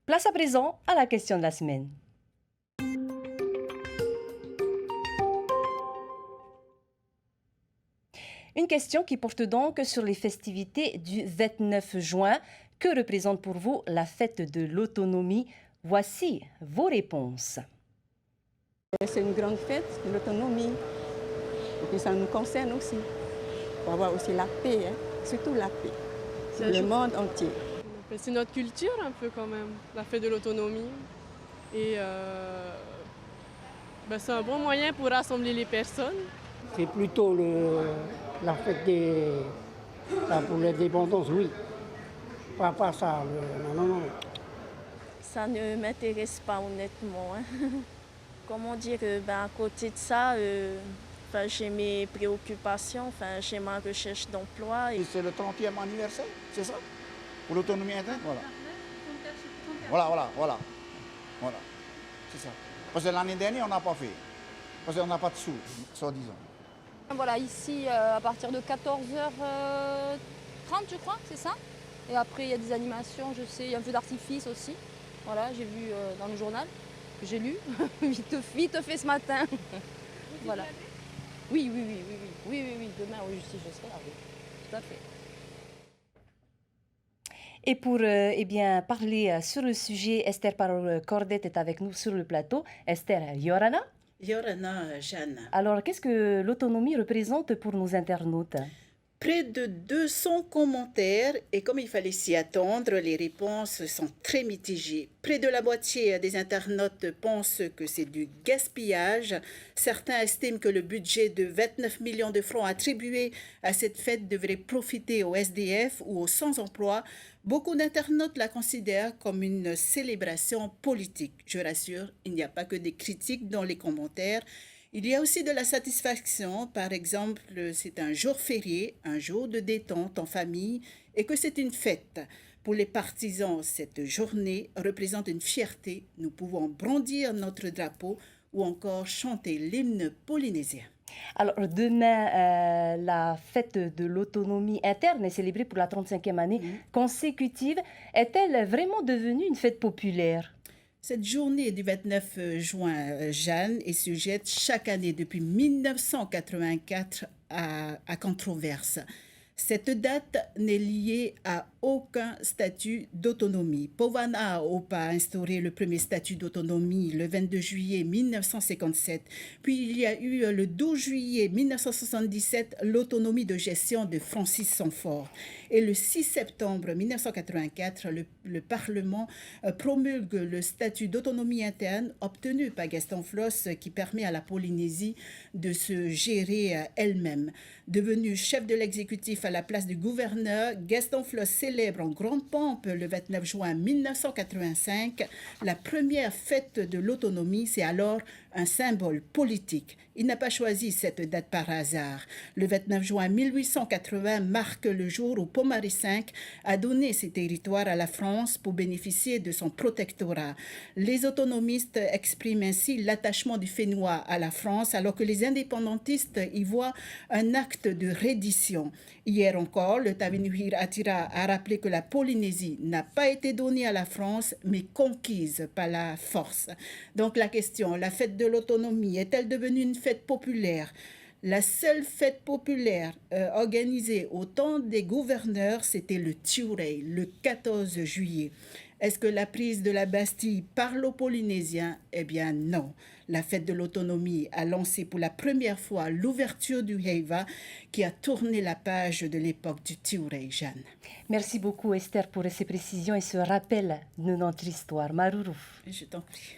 Place à présent à la question de la semaine. Une question qui porte donc sur les festivités du 29 juin. Que représente pour vous la fête de l'autonomie? Voici vos réponses. C'est une grande fête de l'autonomie. Et puis ça nous concerne aussi. Pour avoir aussi la paix, hein, surtout la paix. C'est le monde entier. C'est notre culture un peu quand même, la fête de l'autonomie. Et c'est un bon moyen pour rassembler les personnes. C'est plutôt la fête pour l'indépendance, oui. Pas ça, non. Ça ne m'intéresse pas honnêtement. Hein. Comment dire, à côté de ça, j'ai mes préoccupations, j'ai ma recherche d'emploi. C'est le 30e anniversaire, c'est ça? Pour l'autonomie interne, voilà. C'est ça. Parce que l'année dernière, on n'a pas fait. Parce qu'on n'a pas de sous, soi-disant. Voilà, ici, à partir de 14h30, je crois, c'est ça. Et après, il y a des animations, je sais, il y a un feu d'artifice aussi. Voilà, j'ai vu dans le journal, que j'ai lu, vite fait ce matin. Voilà. Oui, demain, oui, si je serai là, oui, tout à fait. Et pour parler sur le sujet, Esther Parol-Cordet est avec nous sur le plateau. Esther, Yorana? Yorana, Jeanne. Alors, qu'est-ce que l'autonomie représente pour nos internautes? Près de 200 commentaires et comme il fallait s'y attendre, les réponses sont très mitigées. Près de la moitié des internautes pensent que c'est du gaspillage. Certains estiment que le budget de 29 millions de francs attribué à cette fête devrait profiter aux SDF ou aux sans-emploi. Beaucoup d'internautes la considèrent comme une célébration politique. Je rassure, il n'y a pas que des critiques dans les commentaires. Il y a aussi de la satisfaction, par exemple, c'est un jour férié, un jour de détente en famille et que c'est une fête. Pour les partisans, cette journée représente une fierté. Nous pouvons brandir notre drapeau ou encore chanter l'hymne polynésien. Alors, demain, la fête de l'autonomie interne est célébrée pour la 35e année consécutive. Est-elle vraiment devenue une fête populaire? Cette journée du 29 juin, Jeanne, est sujette chaque année depuis 1984 à controverse. Cette date n'est liée à aucun statut d'autonomie. Povana Opa a instauré le premier statut d'autonomie le 22 juillet 1957. Puis il y a eu le 12 juillet 1977 l'autonomie de gestion de Francis Sanfort. Et le 6 septembre 1984, le Parlement promulgue le statut d'autonomie interne obtenu par Gaston Flosse qui permet à la Polynésie de se gérer elle-même. Devenu chef de l'exécutif à la place du gouverneur, Gaston Flosse célèbre en grande pompe le 29 juin 1985 la première fête de l'autonomie. C'est alors un symbole politique. Il n'a pas choisi cette date par hasard. Le 29 juin 1880 marque le jour où Pomari V a donné ses territoires à la France pour bénéficier de son protectorat. Les autonomistes expriment ainsi l'attachement du Fénois à la France, alors que les indépendantistes y voient un acte de reddition. Hier encore, le Tavinuhir Atira a rappelé que la Polynésie n'a pas été donnée à la France, mais conquise par la force. Donc la question, la fête de l'autonomie est-elle devenue une fête populaire? La seule fête populaire organisée au temps des gouverneurs, c'était le Tiurei, le 14 juillet. Est-ce que la prise de la Bastille parle aux Polynésiens? Eh bien non. La fête de l'autonomie a lancé pour la première fois l'ouverture du Heiva qui a tourné la page de l'époque du Tiurei, Jeanne. Merci beaucoup Esther pour ces précisions et ce rappel de notre histoire. Maruru. Je t'en prie.